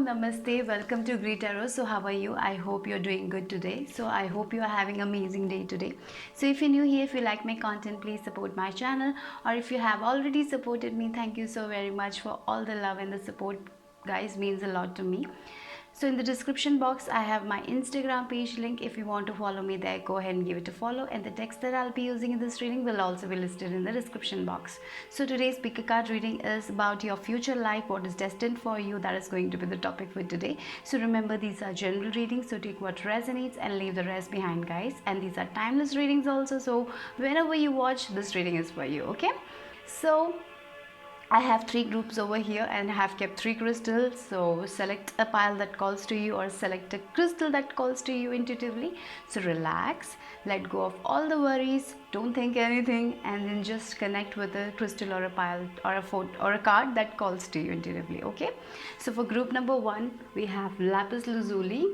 namaste, welcome to Greet Tarot. So how are you? I hope you're doing good today. So I hope you are having an amazing day today. So if you're new here, if you like my content, please support my channel, or if you have already supported me, thank you so very much for all the love and the support, guys, means a lot to me. So in the description box I have my Instagram page link. If you want to follow me there, go ahead and give it a follow, and the text that I'll be using in this reading will also be listed in the description box. So today's pick a card reading is about your future life, what is destined for you. That is going to be the topic for today. So remember, these are general readings, so take what resonates and leave the rest behind, guys. And these are timeless readings also, so whenever you watch, this reading is for you. Okay, so I have 3 groups over here and I have kept 3 crystals. So select a pile that calls to you, or select a crystal that calls to you intuitively. So relax, let go of all the worries, don't think anything, and then just connect with a crystal or a pile or a photo or a card that calls to you intuitively. Okay, so for group number 1 we have lapis lazuli,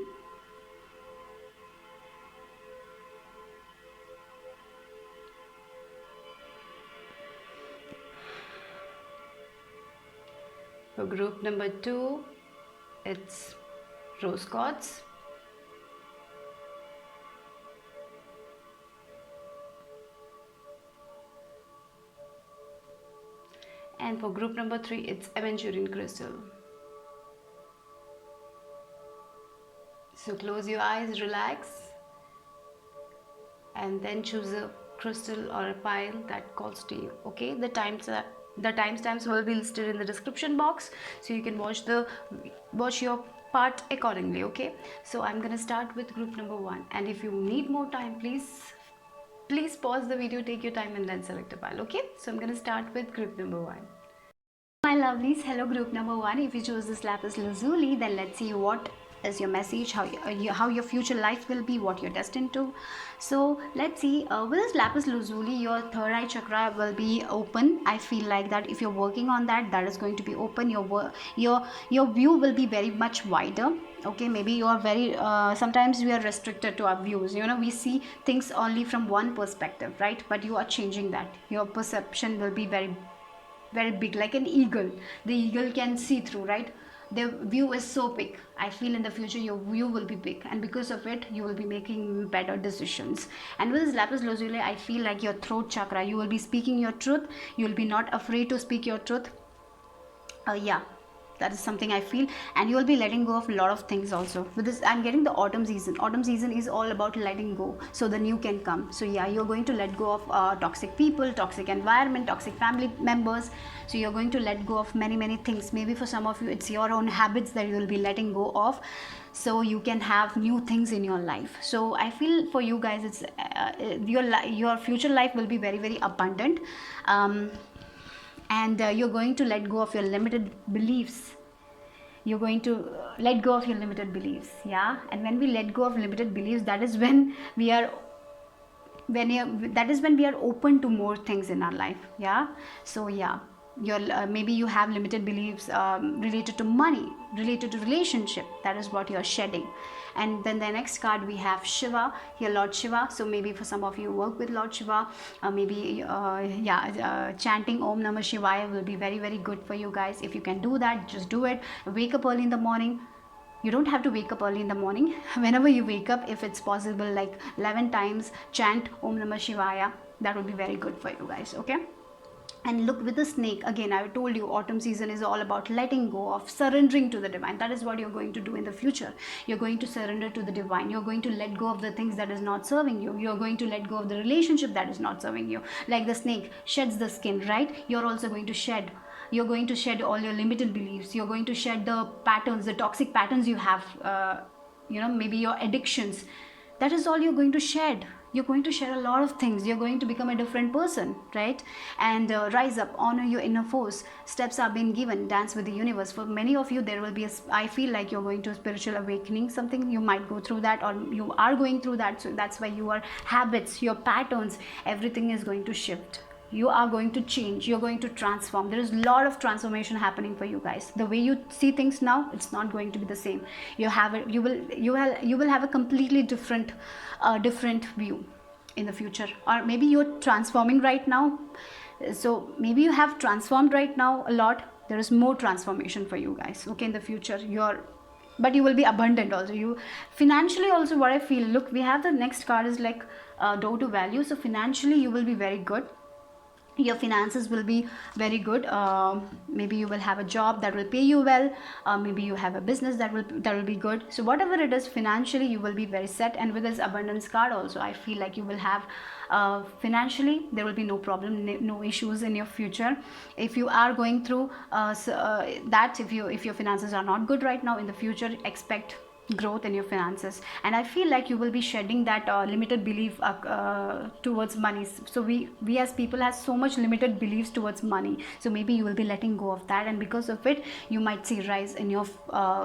for group number 2 it's rose quartz, and for group number 3 it's aventurine crystal. So close your eyes, relax, and then choose a crystal or a pile that calls to you. Okay, the timestamps will be listed in the description box, so you can watch your part accordingly. Okay, so I'm gonna start with group number 1, and if you need more time, please pause the video, take your time, and then select a pile. Okay, so I'm gonna start with group number 1. My lovelies, hello group number 1. If you chose this lapis lazuli, then let's see what is your message, how your future life will be, what you're destined to. So let's see, with this lapis lazuli, your third eye chakra will be open. I feel like that if you're working on that, that is going to be open. Your view will be very much wider. Okay, maybe you are very sometimes we are restricted to our views, we see things only from one perspective, right? But you are changing that. Your perception will be very big, like an eagle. The eagle can see through, right? The view is so big. I feel in the future your view will be big, and because of it you will be making better decisions. And with this lapis lazuli, I feel like your throat chakra, you will be speaking your truth. You will be not afraid to speak your truth. Yeah, that is something I feel. And you will be letting go of a lot of things also. With this, I'm getting the autumn season is all about letting go, so the new can come. So yeah, you're going to let go of toxic people, toxic environment, toxic family members. So you're going to let go of many things. Maybe for some of you it's your own habits that you will be letting go of, so you can have new things in your life. So I feel for you guys, it's your future life will be very abundant. And you're going to let go of your limited beliefs. You're going to let go of your limited beliefs. Yeah, and when we let go of limited beliefs, that is when we are open to more things in our life. Yeah, so yeah, maybe you have limited beliefs related to money, related to relationship. That is what you're shedding. And then the next card we have Shiva here, Lord Shiva. So maybe for some of you work with Lord Shiva, chanting Om Namah Shivaya will be very good for you guys. If you can do that, just do it. Wake up early in the morning. You don't have to wake up early in the morning. Whenever you wake up, if it's possible, like 11 times chant Om Namah Shivaya. That would be very good for you guys. Okay, and look, with the snake, again I told you autumn season is all about letting go of, surrendering to the divine. That is what you're going to do in the future. You're going to surrender to the divine. You're going to let go of the things that is not serving you. You're going to let go of the relationship that is not serving you. Like the snake sheds the skin, right? You're also going to shed. You're going to shed all your limited beliefs. You're going to shed the patterns, the toxic patterns you have, maybe your addictions. That is all you're going to shed. You're going to share a lot of things. You're going to become a different person, right? And rise up, honor your inner force. Steps are being given. Dance with the universe. For many of you, there will be I feel like you're going to a spiritual awakening. Something you might go through that, or you are going through that. So that's why your habits, your patterns, everything is going to shift. You are going to change. You're going to transform. There is a lot of transformation happening for you guys. The way you see things now, it's not going to be the same. You will have a completely different view in the future. Or maybe you're transforming right now. So maybe you have transformed right now a lot. There is more transformation for you guys. Okay, in the future, your but you will be abundant also. You financially also, what I feel, look, we have the next card is like door to value. So financially you will be very good, your finances will be very good. Maybe you will have a job that will pay you well, maybe you have a business that will be good. So whatever it is, financially you will be very set. And with this abundance card also, I feel like you will have financially there will be no problem, no issues in your future. If you are going through that, if your finances are not good right now, in the future expect growth in your finances. And I feel like you will be shedding that limited belief towards money. So we as people have so much limited beliefs towards money, so maybe you will be letting go of that, and because of it you might see rise in your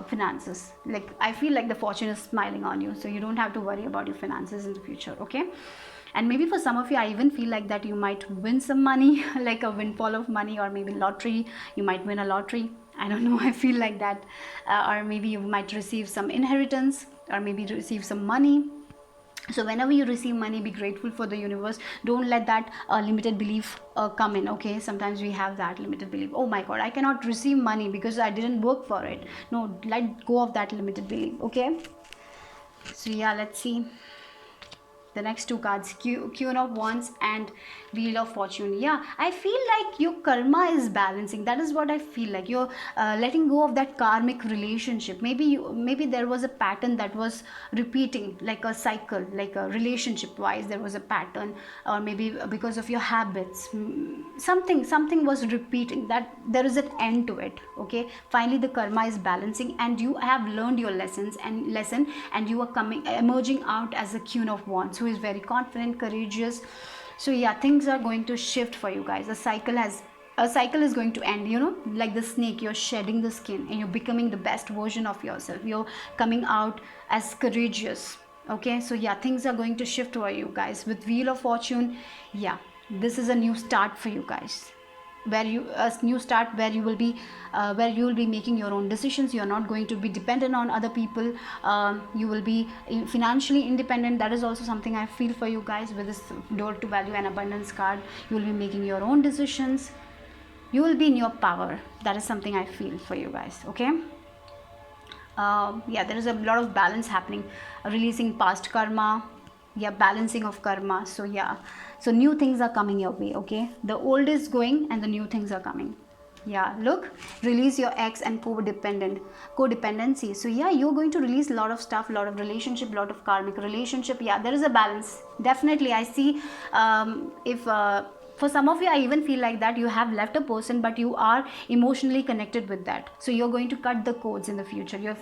finances. Like I feel like the fortune is smiling on you, so you don't have to worry about your finances in the future, okay? And maybe for some of you, I even feel like that you might win some money like a windfall of money, or maybe lottery, you might win a lottery, I don't know. I feel like that. Or maybe you might receive some inheritance, or maybe receive some money. So whenever you receive money, be grateful for the universe. Don't let that limited belief come in, okay? Sometimes we have that limited belief, oh my god, I cannot receive money because I didn't work for it. No, let go of that limited belief, okay? So yeah, let's see the next two cards, Queen of Wands and Wheel of Fortune. Yeah, I feel like your karma is balancing. That is what I feel like. You're letting go of that karmic relationship. Maybe there was a pattern that was repeating, like a cycle, like a relationship wise there was a pattern, or maybe because of your habits, something was repeating, that there is an end to it, okay? Finally the karma is balancing, and you have learned your lesson, and you are emerging out as a Queen of Wands, who is very confident, courageous. So yeah, things are going to shift for you guys. A cycle is going to end, like the snake. You're shedding the skin and you're becoming the best version of yourself. You're coming out as courageous, okay? So yeah, things are going to shift for you guys with Wheel of Fortune. Yeah, this is a new start for you guys, where you a new start, where you will be making your own decisions. You're not going to be dependent on other people. You will be financially independent. That is also something I feel for you guys with this door to value and abundance card. You will be making your own decisions. You will be in your power. That is something I feel for you guys, okay? Yeah, there is a lot of balance happening, releasing past karma. Yeah, balancing of karma. So yeah, so new things are coming your way, okay? The old is going and the new things are coming. Yeah, look, release your ex and codependency. So yeah, you're going to release a lot of stuff, a lot of relationship, a lot of karmic relationship. Yeah, there is a balance. Definitely I see. If For some of you, I even feel like that you have left a person, but you are emotionally connected with that. So you're going to cut the codes in the future. You're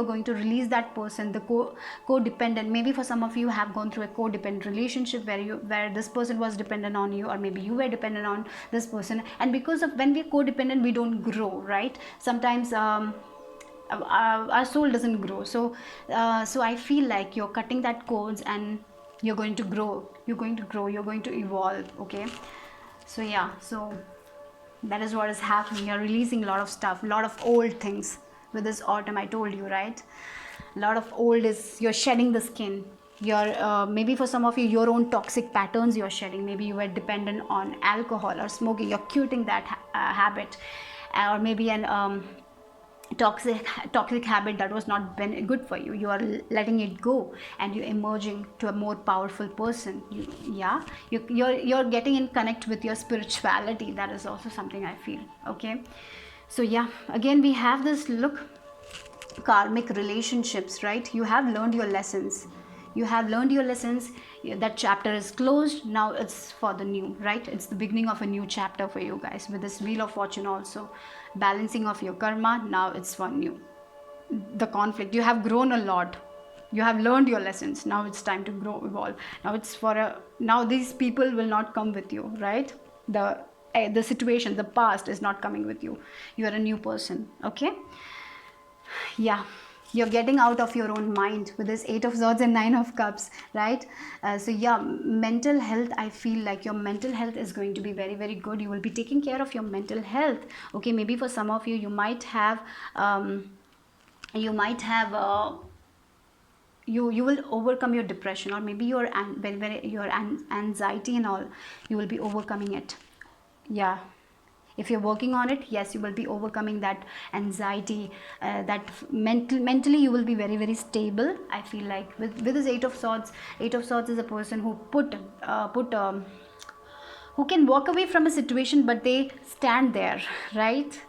going to release that person, the codependent. Maybe for some of you have gone through a codependent relationship where this person was dependent on you, or maybe you were dependent on this person. And because of when we're codependent, we don't grow, right? Sometimes our soul doesn't grow. So I feel like you're cutting that codes, and you're going to grow, you're going to evolve, okay? So yeah, so that is what is happening. You're releasing a lot of stuff, a lot of old things with this autumn. I told you, right? A lot of old is, you're shedding the skin. You're maybe for some of you, your own toxic patterns you're shedding. Maybe you were dependent on alcohol or smoking. You're quitting that habit. Or maybe an toxic habit that was not good for you. You are letting it go, and you're emerging to a more powerful person. You're getting in connect with your spirituality. That is also something I feel, okay? So yeah, again we have this, look, karmic relationships, right? You have learned your lessons. That chapter is closed. Now it's for the new, right? It's the beginning of a new chapter for you guys with this Wheel of Fortune also. Balancing of your karma. Now it's for new. The conflict, you have grown a lot. You have learned your lessons. Now it's time to grow, evolve. Now these people will not come with you, right? The situation, the past is not coming with you. You are a new person, okay? Yeah, you're getting out of your own mind with this 8 of Swords and 9 of Cups, right? So yeah, mental health, I feel like your mental health is going to be very, very good. You will be taking care of your mental health, okay? Maybe for some of you, you might have you will overcome your depression, or maybe your anxiety and all. You will be overcoming it. Yeah, If you're working on it, yes, you will be overcoming that anxiety, that mentally you will be very, very stable. I feel like with this Eight of Swords, Eight of Swords is a person who who can walk away from a situation, but they stand there, right?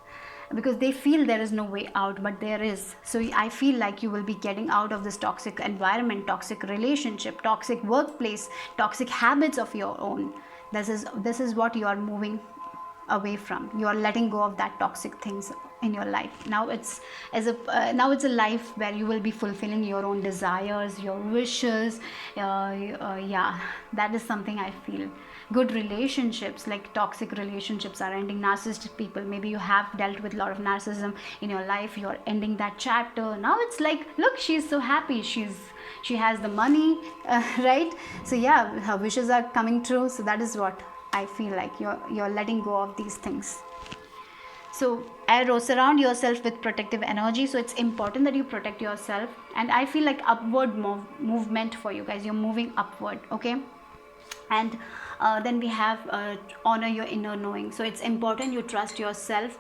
Because they feel there is no way out, but there is. So I feel like you will be getting out of this toxic environment, toxic relationship, toxic workplace, toxic habits of your own. This is what you are moving away from. You are letting go of that toxic things in your life. Now it's a life where you will be fulfilling your own desires, your wishes. Yeah, that is something I feel. Good relationships, like toxic relationships, are ending. Narcissistic people, maybe you have dealt with a lot of narcissism in your life, you're ending that chapter. Now it's like, look, she's so happy, she has the money, right? So yeah, her wishes are coming true. So that is what I feel like. You're letting go of these things. So arrow, surround yourself with protective energy. So it's important that you protect yourself. And I feel like upward movement for you guys. You're moving upward, okay? And then we have honor your inner knowing. So it's important you trust yourself.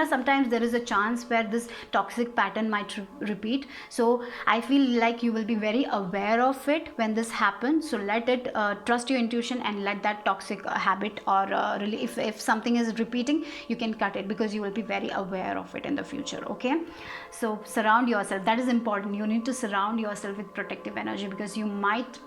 Sometimes there is a chance where this toxic pattern might repeat. So I feel like you will be very aware of it when this happens. So let it trust your intuition and let that toxic habit, or really, if something is repeating, you can cut it, because you will be very aware of it in the future, okay? So surround yourself. That is important. You need to surround yourself with protective energy, because you might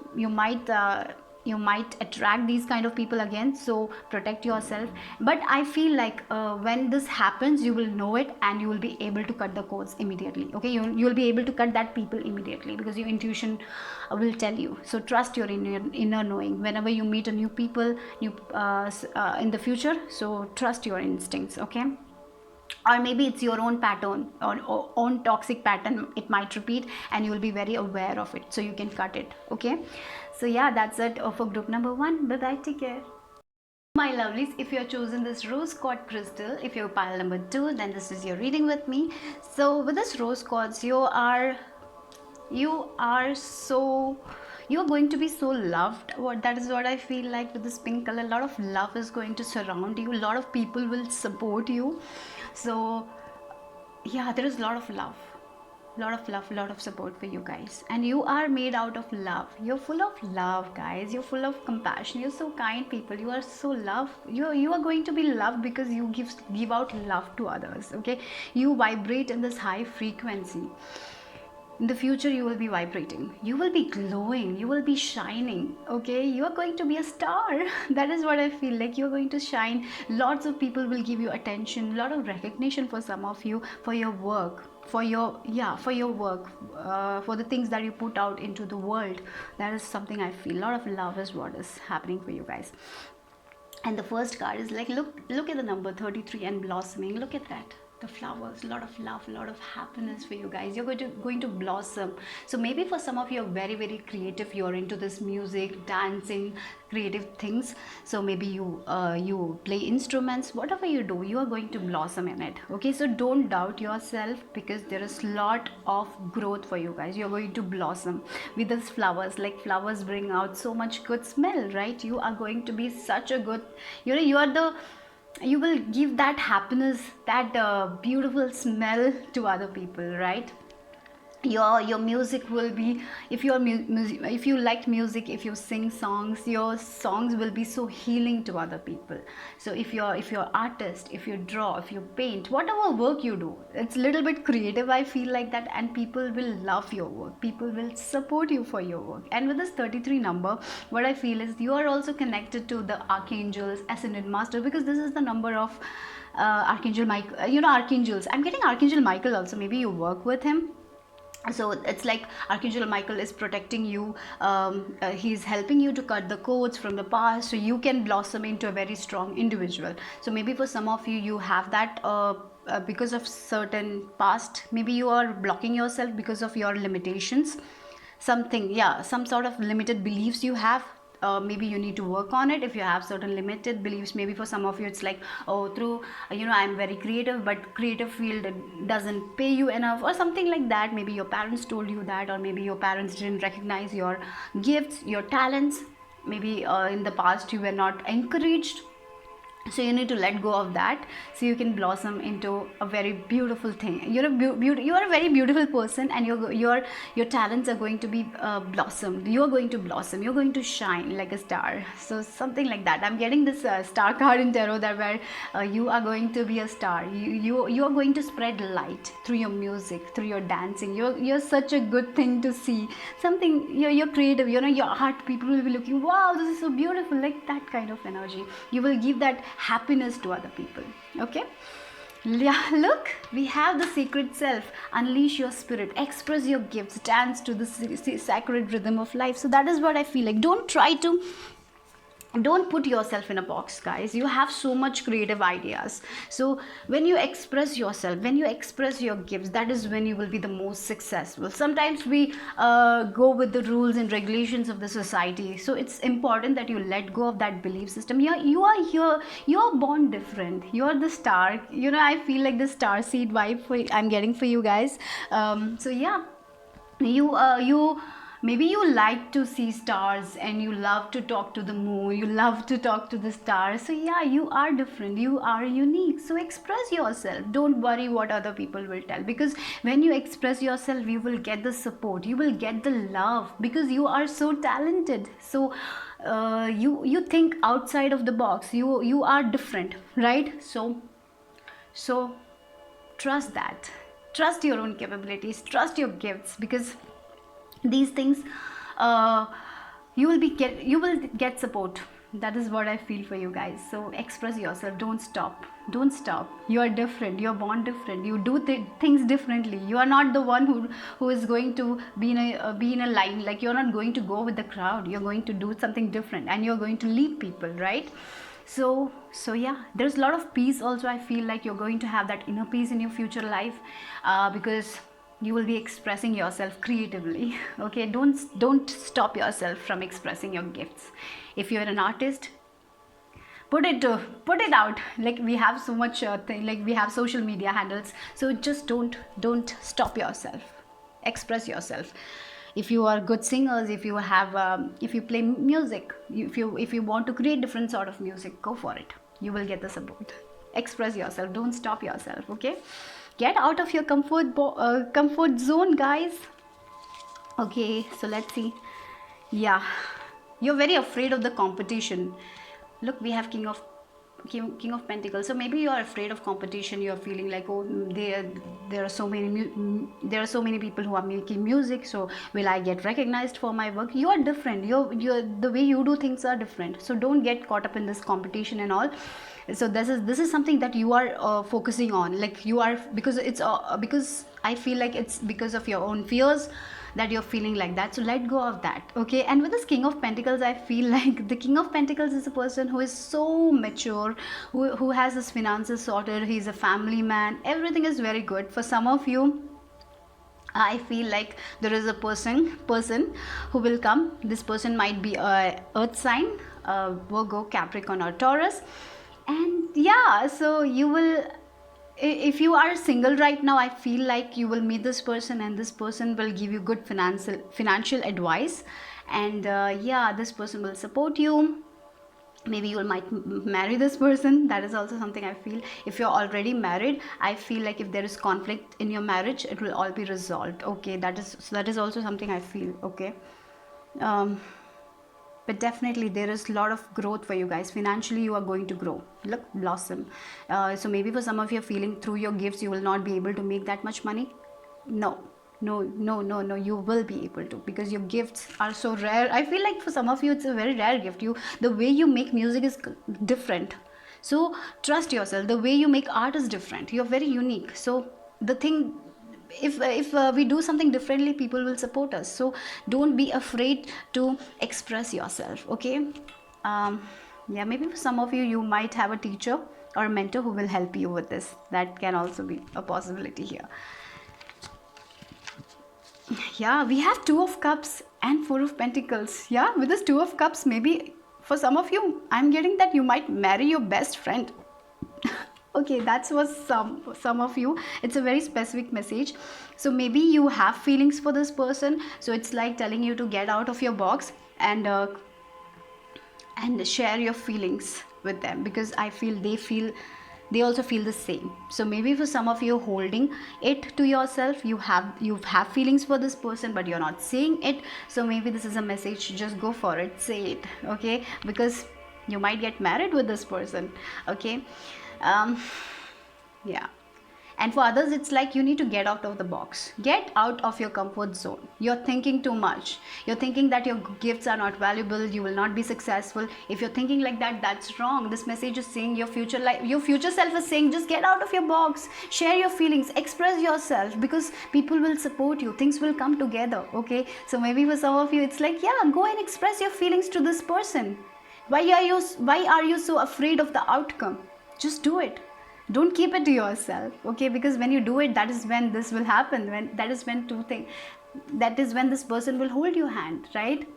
attract these kind of people again. So protect yourself. But I feel like when this happens, you will know it, and you will be able to cut the cords immediately, okay? You will be able to cut that people immediately, because your intuition will tell you. So trust your inner knowing whenever you meet a new people, in the future. So trust your instincts, okay? Or maybe it's your own pattern, or own toxic pattern, it might repeat, and you will be very aware of it, so you can cut it, okay? So yeah, that's it for group number 1. Bye bye, take care. My lovelies, if you have chosen this rose quartz crystal, if you're pile number 2, then this is your reading with me. So with this rose quartz, you're going to be so loved. That is what I feel like with this pink color. A lot of love is going to surround you. A lot of people will support you. So yeah, there is a lot of love, lot of support for you guys. And you are made out of love. You're full of love, guys. You're full of compassion. You're so kind people. You are so love. You are going to be loved because you give out love to others, okay? You vibrate in this high frequency. In the future, you will be vibrating, you will be glowing, you will be shining, okay? You are going to be a star. That is what I feel like. You're going to shine. Lots of people will give you attention, a lot of recognition for some of you, for your work, for your work, for the things that you put out into the world. That is something I feel. A lot of love is what is happening for you guys. And the first card is like, look at the number 33 and blossoming. Look at that, the flowers, a lot of love, a lot of happiness for you guys. You're going to blossom. So maybe for some of you are very, very creative. You're into this music, dancing, creative things. So maybe you play instruments. Whatever you do, you are going to blossom in it, okay? So don't doubt yourself, because there is a lot of growth for you guys. You're going to blossom with these flowers. Like, flowers bring out so much good smell, right? You are going to be such a good, you will give that happiness, that beautiful smell to other people, right? Your music will be, if you like music, if you sing songs, your songs will be so healing to other people. So if you're artist, if you draw, if you paint, whatever work you do, it's a little bit creative, I feel like that, and people will love your work, people will support you for your work. And with this 33 number, what I feel is you are also connected to the archangels, ascended master, because this is the number of Archangel Michael. Archangels, I'm getting Archangel Michael also. Maybe you work with him. So it's like Archangel Michael is protecting you. He's helping you to cut the codes from the past, so you can blossom into a very strong individual. So maybe for some of you, you have that because of certain past. Maybe you are blocking yourself because of your limitations, some sort of limited beliefs you have. Maybe you need to work on it if you have certain limited beliefs. Maybe for some of you it's like, oh, through I'm very creative, but creative field doesn't pay you enough, or something like that. Maybe your parents told you that, or maybe your parents didn't recognize your gifts, your talents. Maybe in the past you were not encouraged So you need to let go of that, so you can blossom into a very beautiful thing. You are a very beautiful person, and your talents are going to be blossomed. You are going to blossom, you're going to shine like a star. So something like that. I'm getting this star card in tarot, that where you are going to be a star. You are going to spread light through your music, through your dancing. You're such a good thing to see. Something, you're creative, your art, people will be looking, wow, this is so beautiful, like that kind of energy. You will give that happiness to other people. Okay. Yeah, look, we have the secret self. Unleash your spirit, express your gifts, dance to the sacred rhythm of life. So that is what I feel like. Don't put yourself in a box, guys. You have so much creative ideas. So when you express yourself, when you express your gifts, that is when you will be the most successful. Sometimes we go with the rules and regulations of the society, so it's important that you let go of that belief system. You are here, you are born different, you are the star. I feel like the star seed vibe I'm getting for you guys. So yeah, you maybe you like to see stars, and you love to talk to the moon, you love to talk to the stars. So yeah, you are different, you are unique. So express yourself, don't worry what other people will tell, because when you express yourself, you will get the support, you will get the love, because you are so talented. So you think outside of the box, you are different, right? So trust that, trust your own capabilities, trust your gifts, because these things, uh, you will get support. That is what I feel for you guys. So express yourself, don't stop. You are different, you're born different, you do things differently. You are not the one who is going to be in a line. Like, you're not going to go with the crowd, you're going to do something different, and you're going to lead people, right? So yeah, there's a lot of peace also. I feel like you're going to have that inner peace in your future life, because you will be expressing yourself creatively. Okay, don't stop yourself from expressing your gifts. If you're an artist, put it out. Like, we have so much thing, like we have social media handles, so just don't stop yourself, express yourself. If you are good singers, if you play music, if you want to create different sort of music, go for it. You will get the support. Express yourself, don't stop yourself. Okay, get out of your comfort zone, guys. Okay, so let's see. Yeah, you're very afraid of the competition. Look, we have king of pentacles. So maybe you are afraid of competition. You're feeling like, oh, there are so many people who are making music, so will I get recognized for my work? You are different, you're the way you do things are different. So don't get caught up in this competition and all. So this is something that you are focusing on. Like, you are, because I feel like it's because of your own fears that you're feeling like that. So let go of that. Okay, and with this king of pentacles, I feel like the king of pentacles is a person who is so mature, who has his finances sorted, he's a family man, everything is very good. For some of you, I feel like there is a person who will come. This person might be a earth sign, Virgo, Capricorn, or Taurus. And yeah, so you will, if you are single right now, I feel like you will meet this person, and this person will give you good financial advice. And yeah, this person will support you. Maybe you might marry this person. That is also something I feel. If you're already married, I feel like if there is conflict in your marriage, it will all be resolved. Okay, that is also something I feel. Okay, but definitely there is a lot of growth for you guys. Financially, you are going to grow. Look, blossom. So maybe for some of you feeling through your gifts, you will not be able to make that much money. No, you will be able to, because your gifts are so rare. I feel like for some of you, it's a very rare gift. The way you make music is different. So trust yourself. The way you make art is different. You're very unique. So the thing, if we do something differently, people will support us. So don't be afraid to express yourself. Okay, yeah, maybe for some of you, you might have a teacher or a mentor who will help you with this. That can also be a possibility here. Yeah, we have Two of Cups and Four of Pentacles. Yeah, with this Two of Cups, maybe for some of you, I'm getting that you might marry your best friend. Okay, that's what some of you, it's a very specific message. So maybe you have feelings for this person, so it's like telling you to get out of your box and share your feelings with them, because I feel they also feel the same. So maybe for some of you holding it to yourself, you have feelings for this person but you're not saying it. So maybe this is a message, just go for it, say it, okay? Because you might get married with this person, okay? Yeah. And for others, it's like you need to get out of the box, get out of your comfort zone. You're thinking too much. You're thinking that your gifts are not valuable, you will not be successful. If you're thinking like that, that's wrong. This message is saying your future life, your future self is saying, just get out of your box, share your feelings, express yourself, because people will support you, things will come together, okay? So maybe for some of you, it's like, yeah, go and express your feelings to this person. Why are you so afraid of the outcome? Just do it. Don't keep it to yourself, okay? Because when you do it, that is when this will happen. That is when this person will hold your hand, right?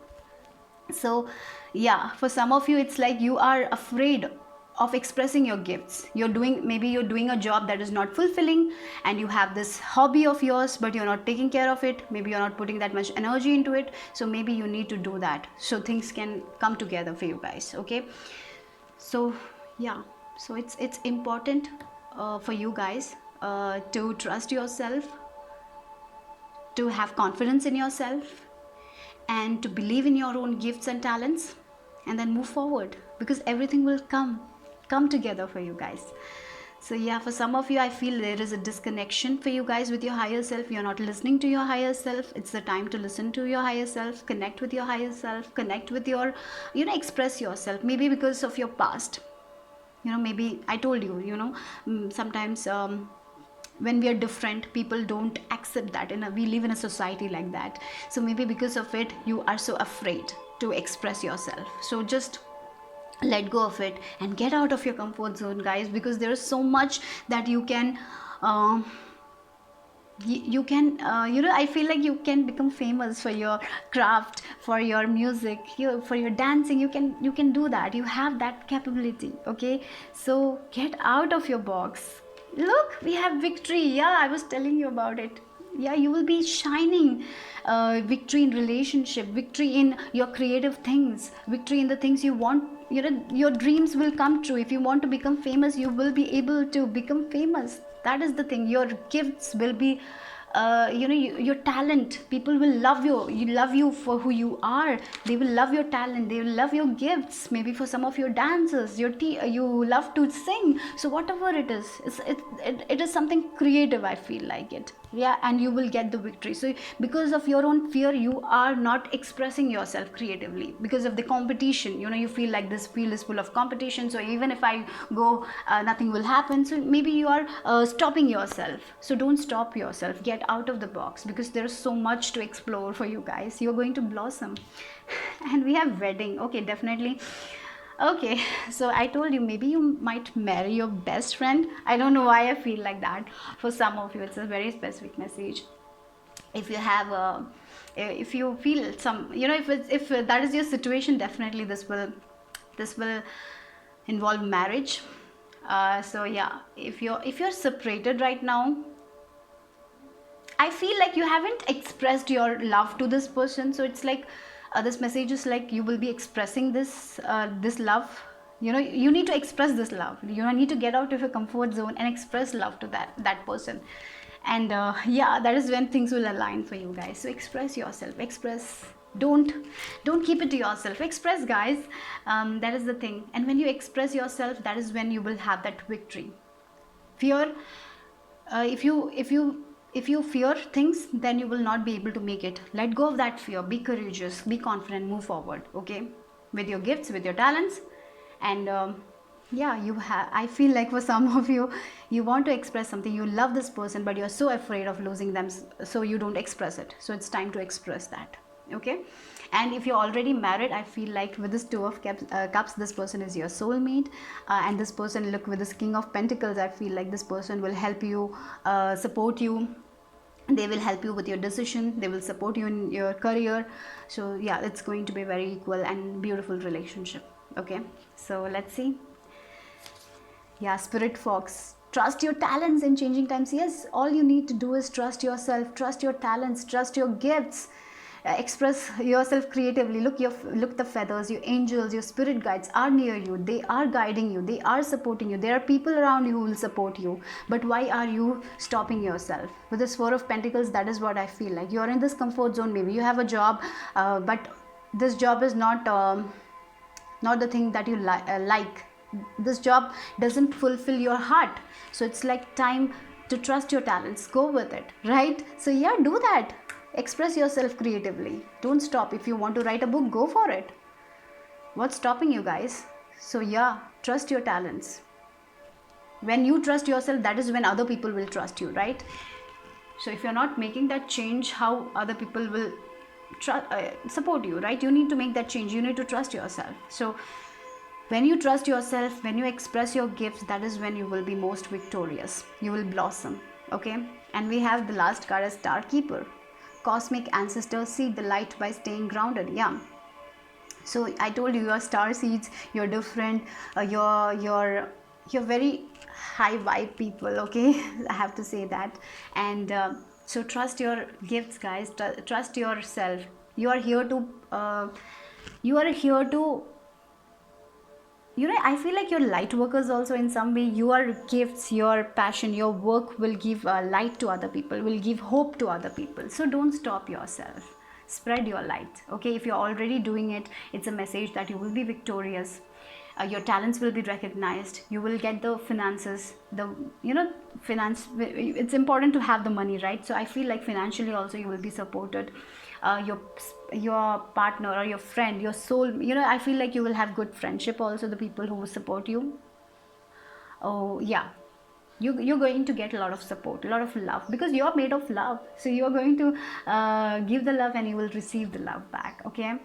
So yeah, for some of you, it's like you are afraid of expressing your gifts. Maybe you're doing a job that is not fulfilling, and you have this hobby of yours but you're not taking care of it. Maybe you're not putting that much energy into it. So maybe you need to do that so things can come together for you guys, okay? So yeah, so it's important for you guys to trust yourself, to have confidence in yourself, and to believe in your own gifts and talents, and then move forward, because everything will come together for you guys. So yeah, for some of you, I feel there is a disconnection for you guys with your higher self. You're not listening to your higher self. It's the time to listen to your higher self, connect with your higher self, connect with your, express yourself. Maybe because of your past, maybe I told you, sometimes when we are different, people don't accept that, and we live in a society like that. So maybe because of it, you are so afraid to express yourself. So just let go of it and get out of your comfort zone, guys, because there is so much that you can you can I feel like you can become famous for your craft, for your music, for your dancing. You can do that. You have that capability, okay? So get out of your box. Look, we have victory. Yeah, I was telling you about it. Yeah, you will be shining. Victory in relationship, victory in your creative things, victory in the things you want. Your dreams will come true. If you want to become famous, you will be able to become famous. That is the thing. Your gifts will be your talent. People will love you for who you are. They will love your talent, they will love your gifts. Maybe for some of your dancers, you love to sing. So whatever it is, it is something creative, I feel like it. Yeah, and you will get the victory. So because of your own fear, you are not expressing yourself creatively, because of the competition. You feel like this field is full of competition, so even if I go, nothing will happen. So maybe you are stopping yourself. So don't stop yourself, get out of the box, because there is so much to explore for you guys. You're going to blossom. And we have wedding, okay, definitely. Okay, so I told you, maybe you might marry your best friend. I don't know why I feel like that. For some of you, it's a very specific message. If you have if you feel some, if that is your situation, definitely this will involve marriage. So yeah, if you're separated right now, I feel like you haven't expressed your love to this person. So it's like, this message is like you will be expressing this love. You need to express this love. You need to get out of your comfort zone and express love to that person. And yeah, that is when things will align for you guys. So express yourself, express. Don't keep it to yourself, express, guys. That is the thing. And when you express yourself, that is when you will have that victory. Fear, if you fear things, then you will not be able to make it. Let go of that fear, be courageous, be confident, move forward, okay, with your gifts, with your talents. And yeah, I feel like for some of you, you want to express something, you love this person, but you're so afraid of losing them, so you don't express it. So it's time to express that, okay? And if you're already married, I feel like with this Two of Cups, this person is your soulmate. And this person, look, with this King of Pentacles, I feel like this person will help you, support you. They will help you with your decision, they will support you in your career. So yeah, it's going to be a very equal and beautiful relationship, okay? So let's see. Yeah, Spirit Fox, trust your talents in changing times. Yes, all you need to do is trust yourself, trust your talents, trust your gifts. express yourself creatively. Look the feathers, your angels, your spirit guides are near you. They are guiding you, they are supporting you. There are people around you who will support you. But why are you stopping yourself? With this Four of Pentacles, that is what I feel like. You're in this comfort zone. Maybe you have a job, but this job is not the thing that you like. This job doesn't fulfill your heart, so it's like time to trust your talents. Go with it, right? So yeah, do that. Express yourself creatively. Don't stop. If you want to write a book, go for it. What's stopping you, guys? So yeah, trust your talents. When you trust yourself, that is when other people will trust you, right? So if you're not making that change, how other people will support you, right? You need to make that change. You need to trust yourself. So when you trust yourself, when you express your gifts, that is when you will be most victorious. You will blossom, okay? And we have the last card as Star Keeper. Cosmic ancestors seek the light by staying grounded. Yeah. So I told you, you're star seeds. You're different. You're very high vibe people. Okay, I have to say that. And so trust your gifts, guys. Trust yourself. You are here to. I feel like you're light workers also in some way. Your gifts, your passion, your work will give light to other people, will give hope to other people. So don't stop yourself. Spread your light. Okay, if you're already doing it, it's a message that you will be victorious. Your talents will be recognized. You will get the finances. Finance. It's important to have the money, right? So I feel like financially also you will be supported. Your partner or your friend, your soul, I feel like you will have good friendship also, the people who will support you. Oh yeah, you're going to get a lot of support, a lot of love, because you're made of love. So you're going to give the love and you will receive the love back, okay?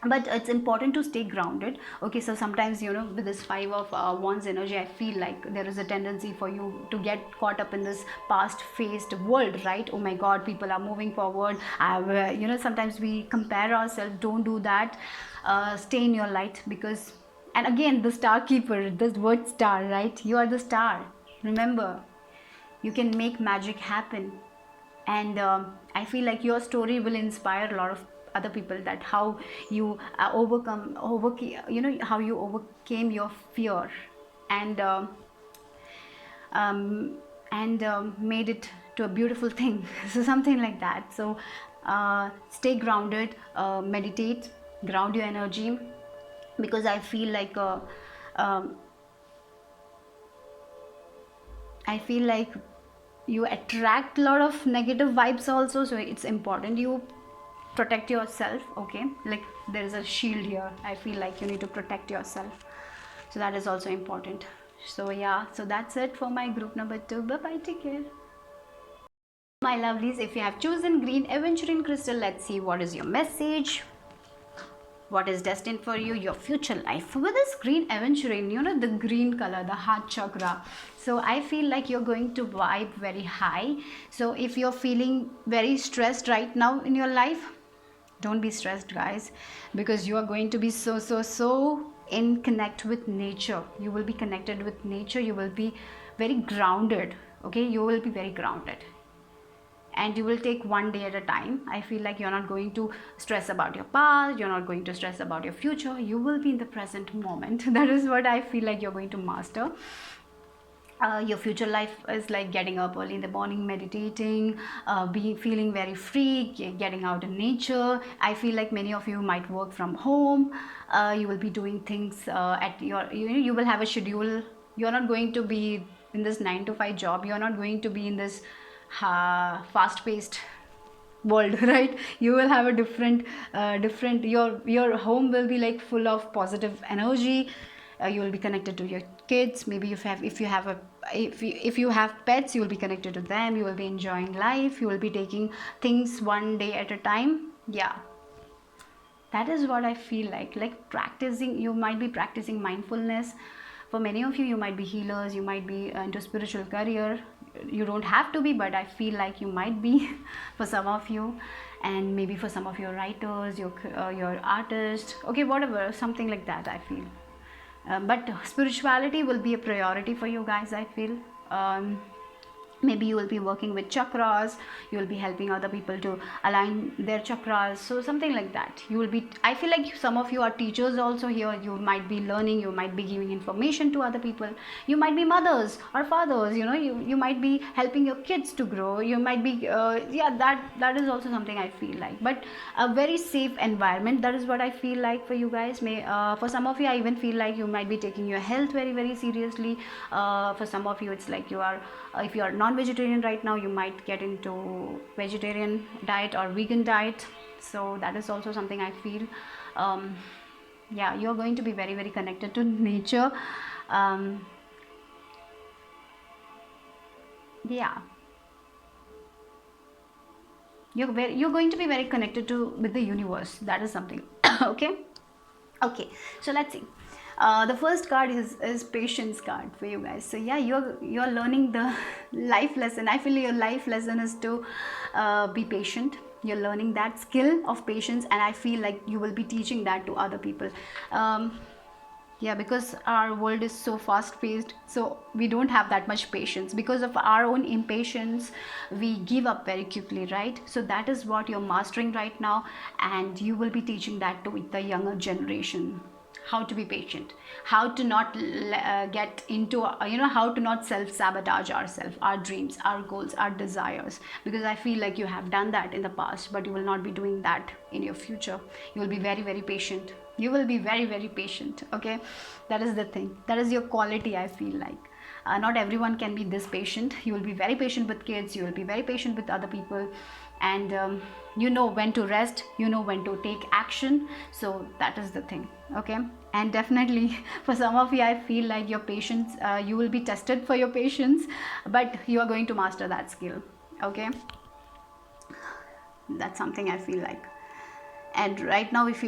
But it's important to stay grounded. Okay, so sometimes with this Five of Wands energy, I feel like there is a tendency for you to get caught up in this past faced world, right? Oh my god, people are moving forward. Sometimes we compare ourselves. Don't do that. Stay in your light, because, and again, the Star Keeper, this word star, right? You are the star. Remember, you can make magic happen. And I feel like your story will inspire a lot of other people, that how you how you overcame your fear, and made it to a beautiful thing. So something like that. So stay grounded, meditate, ground your energy, because I feel like you attract a lot of negative vibes also. So it's important you protect yourself, okay? Like there is a shield here. I feel like you need to protect yourself, so that is also important. So yeah, so that's it for my group number 2. Bye bye, take care, my lovelies. If you have chosen green aventurine crystal, let's see what is your message, what is destined for you, your future life. With this green aventurine, the green color, the heart chakra, so I feel like you're going to vibe very high. So if you're feeling very stressed right now in your life, don't be stressed, guys, because you are going to be so in connect with nature. You will be connected with nature. You will be very grounded, okay? You will be very grounded, and you will take one day at a time. I feel like you're not going to stress about your past. You're not going to stress about your future. You will be in the present moment. That is what I feel like you're going to master. Your future life is like getting up early in the morning, meditating, feeling very free, getting out in nature. I feel like many of you might work from home. You will be doing things at your, you will have a schedule. You're not going to be in this 9 to 5 job. You're not going to be in this fast-paced world, right? You will have a different your home will be like full of positive energy. You will be connected to your kids. Maybe if you have pets, you will be connected to them. You will be enjoying life. You will be taking things one day at a time. Yeah, that is what I feel like practicing. You might be practicing mindfulness. For many of you, you might be healers, you might be into spiritual career. You don't have to be, but I feel like you might be for some of you. And maybe for some of your writers, your artists, okay, whatever, something like that, I feel. But spirituality will be a priority for you guys, I feel. maybe you will be working with chakras, you will be helping other people to align their chakras, so something like that. You will be, I feel like some of you are teachers also here. You might be learning, you might be giving information to other people, you might be mothers or fathers, you know, you might be helping your kids to grow, you might be yeah, that is also something I feel like. But a very safe environment, that is what I feel like for you guys. May for some of you, I even feel like you might be taking your health very very seriously. For some of you, it's like you are, if you are non-vegetarian right now, you might get into vegetarian diet or vegan diet. So that is also something I feel. Yeah, you're going to be very very connected to nature. Yeah, you're going to be very connected to with the universe. That is something. Okay. Okay, so let's see. The first card is patience card for you guys. So yeah, you're learning the life lesson. I feel your life lesson is to be patient. You're learning that skill of patience, and I feel like you will be teaching that to other people. Yeah, because our world is so fast paced, so we don't have that much patience. Because of our own impatience, we give up very quickly, right? So that is what you're mastering right now, and you will be teaching that to the younger generation, how to be patient, how to not get into how to not self sabotage ourselves, our dreams, our goals, our desires. Because I feel like you have done that in the past, but you will not be doing that in your future. You will be very very patient. You will be very very patient. Okay, that is the thing, that is your quality, I feel like. Not everyone can be this patient. You will be very patient with kids, you will be very patient with other people, and you know when to rest, you know when to take action. So that is the thing. Okay, and definitely for some of you, I feel like your patience, you will be tested for your patience, but you are going to master that skill. Okay, that's something I feel like. And right now, if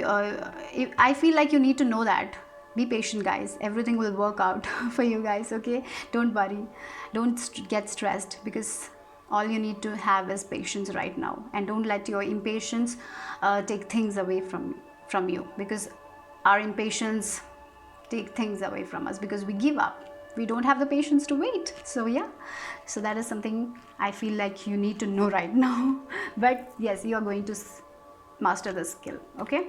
I feel like you need to know that, be patient guys, everything will work out for you guys. Okay, don't worry, don't get stressed, because all you need to have is patience right now. And don't let your impatience take things away from you, because our impatience take things away from us, because we give up, we don't have the patience to wait. So yeah, so that is something I feel like you need to know right now. But yes, you are going to master the skill. Okay,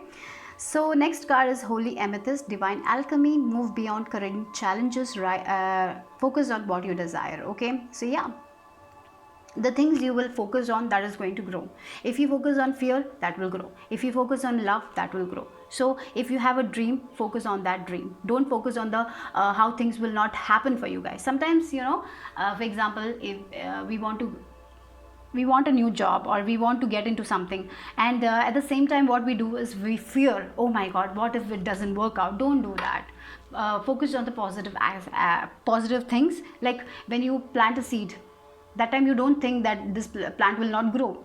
so next card is Holy Amethyst, Divine Alchemy. Move beyond current challenges, right? Focus on what you desire. Okay, so yeah, the things you will focus on, that is going to grow. If you focus on fear, that will grow. If you focus on love, that will grow. So if you have a dream, focus on that dream. Don't focus on the how things will not happen for you guys. Sometimes, for example, if we want a new job, or we want to get into something, and at the same time what we do is we fear, oh my god, what if it doesn't work out. Don't do that. Focus on the positive things. Like when you plant a seed, that time you don't think that this plant will not grow.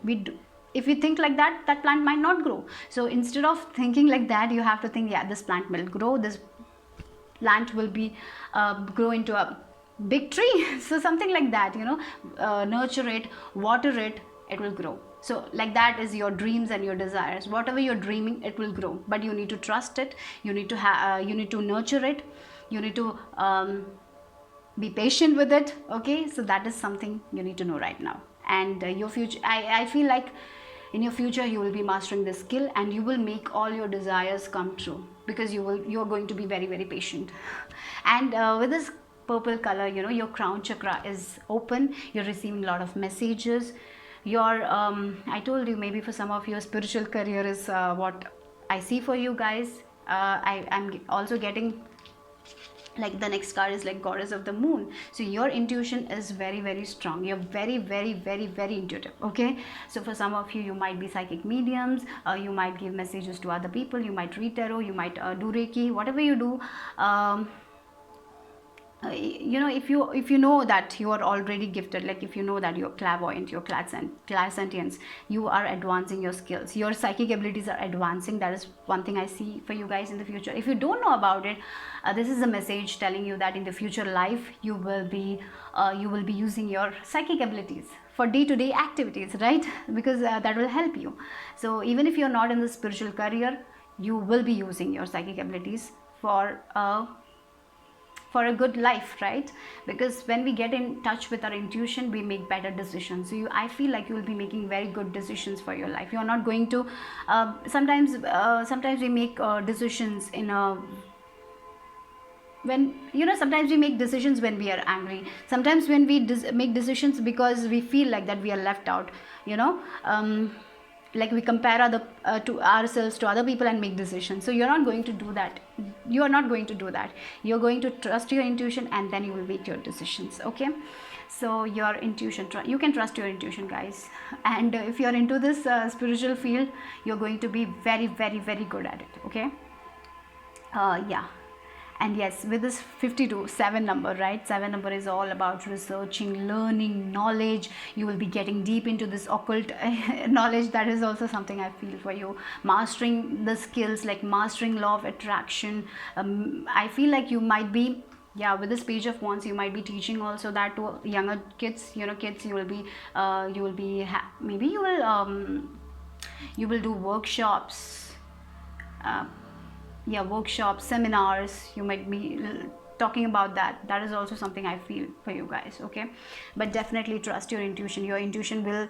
If you think like that, that plant might not grow. So instead of thinking like that, you have to think, yeah, this plant will grow, this plant will be grow into a big tree. So something like that, nurture it, water it, it will grow. So like that is your dreams and your desires. Whatever you're dreaming, it will grow, but you need to trust it. You need to nurture it. You need to be patient with it. Okay, so that is something you need to know right now. And your future, I feel like in your future you will be mastering this skill, and you will make all your desires come true, because you're going to be very very patient. And with this purple color, your crown chakra is open. You're receiving a lot of messages. Your I told you, maybe for some of your spiritual career is what I see for you guys. I'm also getting, like, the next card is like Goddess of the Moon. So your intuition is very very strong. You're very very very very intuitive. Okay, so for some of you, you might be psychic mediums, you might give messages to other people, you might read tarot, you might do Reiki, whatever you do. If you know that you are already gifted, like if you know that you're clairvoyant, you're clairsentience, you are advancing your skills, your psychic abilities are advancing. That is one thing I see for you guys in the future. If you don't know about it, this is a message telling you that in the future life you will be using your psychic abilities for day-to-day activities, right? Because that will help you. So even if you're not in the spiritual career, you will be using your psychic abilities for for a good life, right? Because when we get in touch with our intuition, we make better decisions. So I feel like you will be making very good decisions for your life. You are not going to sometimes we make decisions in a when sometimes we make decisions when we are angry, sometimes when we make decisions because we feel like that we are left out, you know like we compare other to ourselves to other people and make decisions. So you're not going to do that. You are not going to do that. You're going to trust your intuition, and then you will make your decisions. Okay, so your intuition, you can trust your intuition, guys. And if you're into this spiritual field, you're going to be very, very, very good at it. Okay, yeah. And yes, with this 52 7 number, right, 7 number is all about researching, learning, knowledge. You will be getting deep into this occult knowledge. That is also something I feel for you. Mastering the skills, like mastering law of attraction. I feel like you might be, yeah, with this page of wands, you might be teaching also that to younger kids. Kids, you will be maybe you will do workshops, workshops, seminars. You might be talking about that is also something I feel for you guys. Okay, but definitely trust your intuition. Your intuition will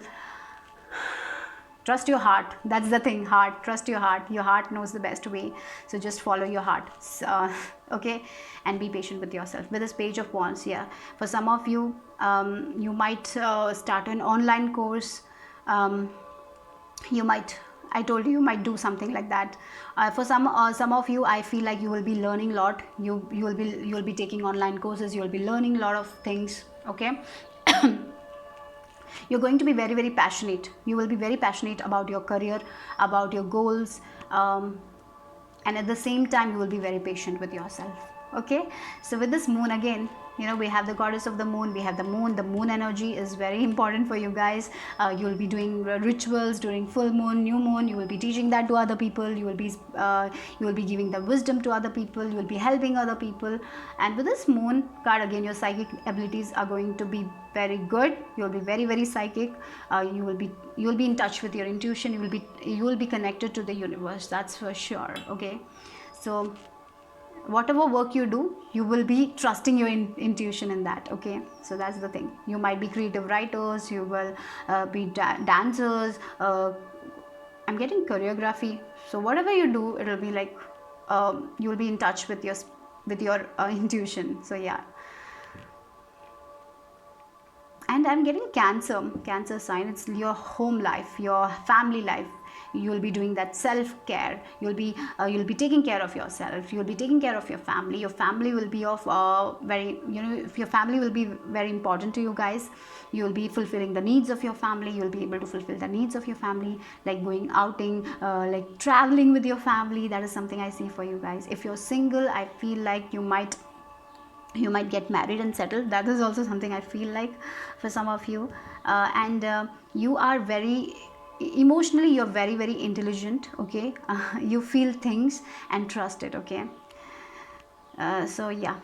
trust your heart. That's the thing. Trust your heart. Your heart knows the best way, so just follow your heart. Okay, and be patient with yourself. With this page of wands, yeah, for some of you, you might start an online course. You might, I told you might do something like that. For some of you, I feel like you will be learning a lot. You will be taking online courses. You will be learning a lot of things. Okay. You're going to be very, very passionate. You will be very passionate about your career, about your goals, and at the same time you will be very patient with yourself. Okay, so with this moon again, we have the goddess of the moon, we have the moon energy is very important for you guys. You will be doing rituals during full moon, new moon. You will be teaching that to other people. You will be giving the wisdom to other people. You will be helping other people. And with this moon card again, your psychic abilities are going to be very good. You will be very, very psychic. You will be in touch with your intuition. You will be connected to the universe, that's for sure. Okay, so whatever work you do, you will be trusting your intuition in that. Okay, so that's the thing. You might be creative writers, you will be dancers. I'm getting choreography. So whatever you do, it'll be like you will be in touch with your intuition. So yeah. And I'm getting cancer sign. It's your home life, your family life. You will be doing that self-care. You'll be taking care of yourself. You'll be taking care of your family. Your family will be of very, if your family will be very important to you guys. You will be fulfilling the needs of your family. You'll be able to fulfill the needs of your family, like going outing, like traveling with your family. That is something I see for you guys. If you're single, I feel like you might get married and settled. That is also something I feel like for some of you. And you are very emotionally, you're very, very intelligent. Okay, you feel things and trust it. Okay, so yeah.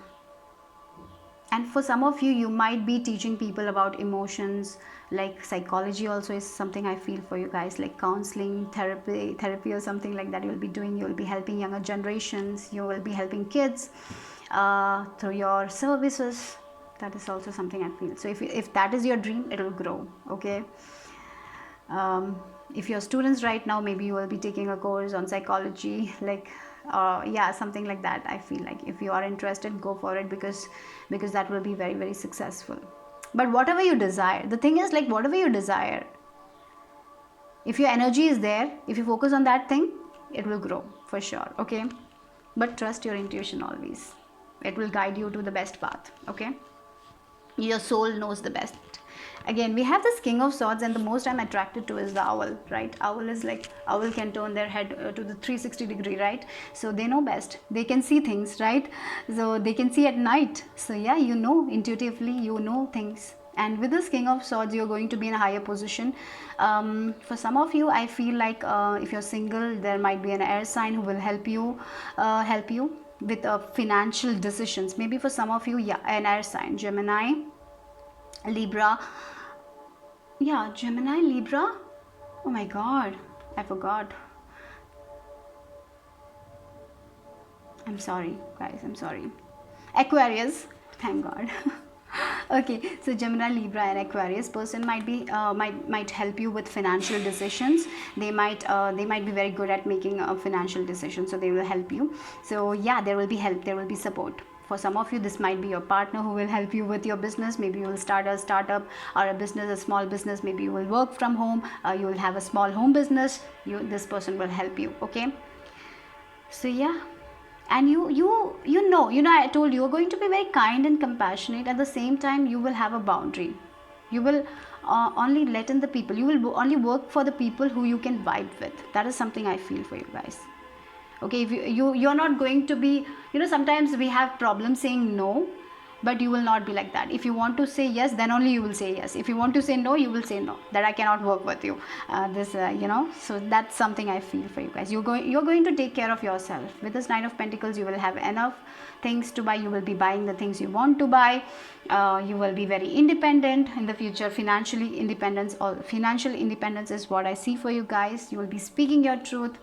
And for some of you, you might be teaching people about emotions. Like psychology also is something I feel for you guys, like counseling, therapy or something like that. You'll be doing, you'll be helping younger generations. You will be helping kids through your services. That is also something I feel. So if that is your dream, it will grow. Okay, if you're students right now, maybe you will be taking a course on psychology, like yeah, something like that. I feel like if you are interested, go for it, because that will be very, very successful. But whatever you desire, the thing is, like, whatever you desire, if your energy is there, if you focus on that thing, it will grow for sure. Okay, but trust your intuition always. It will guide you to the best path. Okay, your soul knows the best. Again, we have this King of Swords, and the most I'm attracted to is the owl, right? Owl is like, owl can turn their head to the 360-degree, right? So they know best. They can see things, right? So they can see at night. So yeah, intuitively, things. And with this King of Swords, you're going to be in a higher position. For some of you, I feel like if you're single, there might be an air sign who will help you with financial decisions. Maybe for some of you, yeah, an air sign, Gemini, Libra. Yeah, Gemini, Libra. Oh my god, I forgot. I'm sorry, guys, I'm sorry. Aquarius, thank God. Okay, so Gemini, Libra, and Aquarius person might be might help you with financial decisions. They might be very good at making a financial decision, so they will help you. So yeah, there will be help, there will be support. For some of you, this might be your partner who will help you with your business. Maybe you will start a startup or a business, a small business. Maybe you will work from home. You will have a small home business. This person will help you. Okay, so yeah, and you know, I told you, you're going to be very kind and compassionate. At the same time, you will have a boundary. You will only let in the people, you will only work for the people who you can vibe with. That is something I feel for you guys. Okay, if you're not going to be, you know, sometimes we have problems saying no, but you will not be like that. If you want to say yes, then only you will say yes. If you want to say no, you will say no, that I cannot work with you. This you know, so that's something I feel for you guys. You're going to take care of yourself. With this Nine of Pentacles, you will have enough things to buy. You will be buying the things you want to buy. You will be very independent in the future. Financial independence is what I see for you guys. You will be speaking your truth,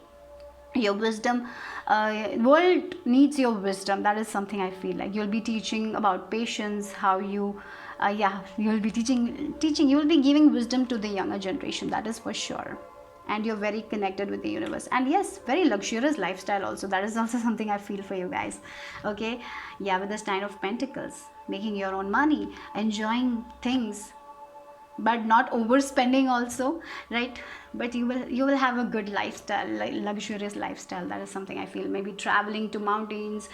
your wisdom. World needs your wisdom. That is something I feel like. You'll be teaching about patience, how you yeah, you'll be teaching, you will be giving wisdom to the younger generation. That is for sure. And you're very connected with the universe, and yes, very luxurious lifestyle also. That is also something I feel for you guys. Okay, yeah, with this Nine of Pentacles, making your own money, enjoying things, but not overspending also, right? But you will have a good lifestyle, like luxurious lifestyle. That is something I feel. Maybe traveling to mountains,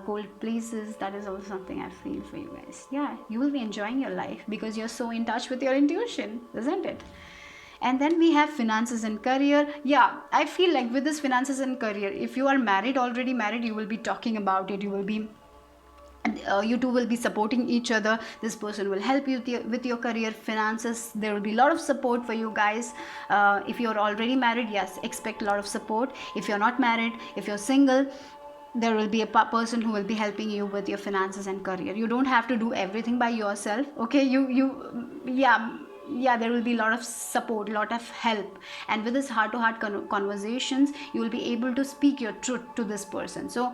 cold places. That is also something I feel for you guys. Yeah, you will be enjoying your life because you're so in touch with your intuition, isn't it? And then we have finances and career. Yeah, I feel like with this finances and career, if you are married, already married, you will be talking about it. You will be, you two will be supporting each other. This person will help you with your career, finances. There will be a lot of support for you guys. If you're already married, yes, expect a lot of support. If you're not married, if you're single, there will be a person who will be helping you with your finances and career. You don't have to do everything by yourself. Okay, yeah, there will be a lot of support, a lot of help. And with this heart to heart conversations, you will be able to speak your truth to this person. So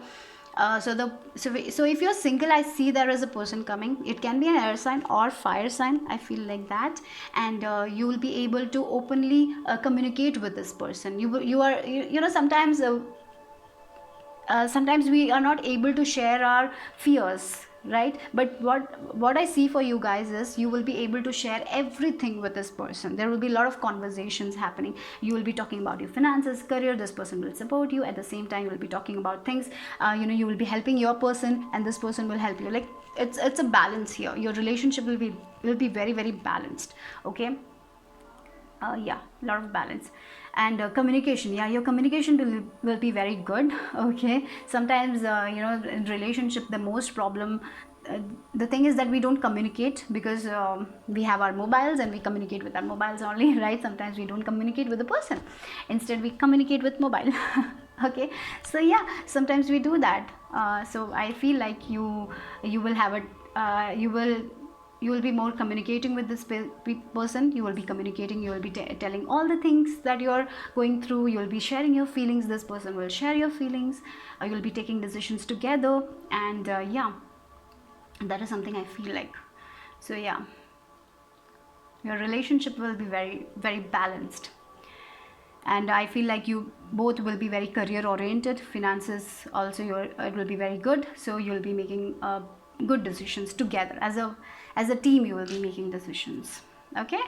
if you're single, I see there is a person coming. It can be an air sign or fire sign, I feel like that. And you will be able to openly communicate with this person. You know, sometimes we are not able to share our fears, right? But what I see for you guys is you will be able to share everything with this person. There will be a lot of conversations happening. You will be talking about your finances, career. This person will support you. At the same time, you will be talking about things. You know, you will be helping your person, and this person will help you. Like, it's a balance here. Your relationship will be very, very balanced. Okay, yeah, a lot of balance. And communication, yeah, your communication will be very good. Okay, sometimes you know, in relationship, the most problem, the thing is that we don't communicate because we have our mobiles and we communicate with our mobiles only, right? Sometimes we don't communicate with the person, instead we communicate with mobile. Okay, so yeah, sometimes we do that. So I feel like you will have a you will be more communicating with this person. You will be communicating, you will be telling all the things that you're going through. You will be sharing your feelings, this person will share your feelings. You will be taking decisions together. And yeah, that is something I feel like. So yeah, your relationship will be very, very balanced. And I feel like you both will be very career oriented. Finances also, it will be very good. So you'll be making good decisions together. As a team, you will be making decisions. Okay,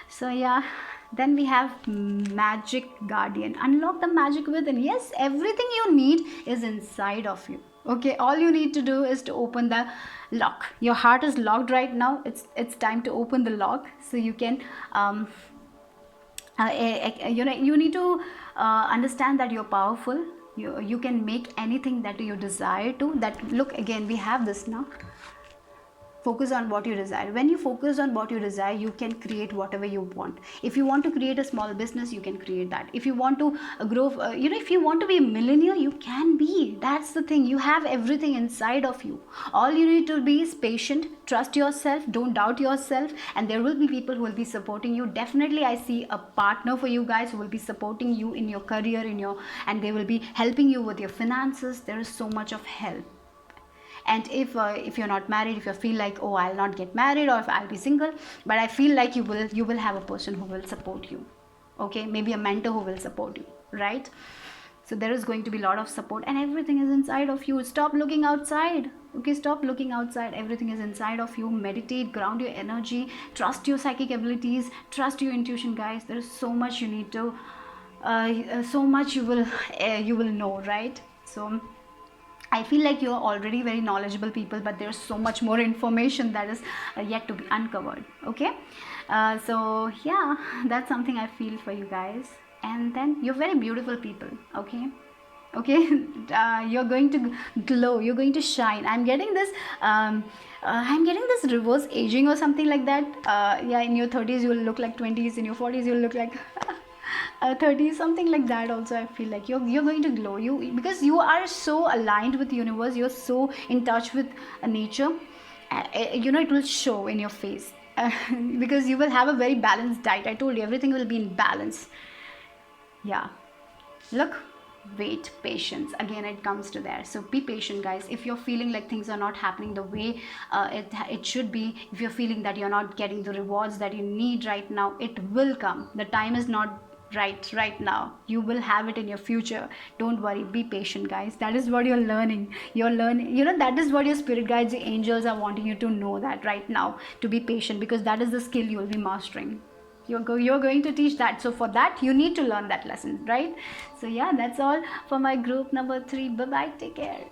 so yeah, then we have Magic Guardian. Unlock the magic within. Yes, everything you need is inside of you. Okay, all you need to do is to open the lock. Your heart is locked right now. It's time to open the lock, so you can you know, you need to understand that you're powerful. You can make anything that you desire to. That, look, again, we have this now. Focus on what you desire. When you focus on what you desire, you can create whatever you want. If you want to create a small business, you can create that. If you want to grow, you know, if you want to be a millionaire, you can be. That's the thing. You have everything inside of you. All you need to be is patient, trust yourself, don't doubt yourself, and there will be people who will be supporting you. Definitely, I see a partner for you guys who will be supporting you in your career, and they will be helping you with your finances. There is so much of help. And if you're not married, if you feel like, oh, I'll not get married, or if I'll be single, but I feel like you will have a person who will support you, okay? Maybe a mentor who will support you, right? So there is going to be a lot of support, and everything is inside of you. Stop looking outside, okay? Stop looking outside. Everything is inside of you. Meditate, ground your energy, trust your psychic abilities, trust your intuition, guys. There is so much you need to so much you will know, right? So I feel like you're already very knowledgeable people, but there's so much more information that is yet to be uncovered, okay? So yeah, that's something I feel for you guys. And then you're very beautiful people, okay? Okay. You're going to glow, you're going to shine. I'm getting this reverse aging or something like that. Yeah, in your 30s you will look like 20s, in your 40s you will look like 30, something like that. Also I feel like you're going to glow, because you are so aligned with the universe, you're so in touch with nature. It will show in your face. Because you will have a very balanced diet. I told you, everything will be in balance. Yeah, look, wait, patience, again it comes to there. So be patient, guys. If you're feeling like things are not happening the way it should be, if you're feeling that you're not getting the rewards that you need right now, it will come. The time is not right now. You will have it in your future. Don't worry, be patient, guys. That is what you're learning. That is what your spirit guides, the angels are wanting you to know, that right now, to be patient, because that is the skill you will be mastering. You're going to teach that. So for that, you need to learn that lesson, right? So yeah, that's all for my group number 3. Bye bye, take care.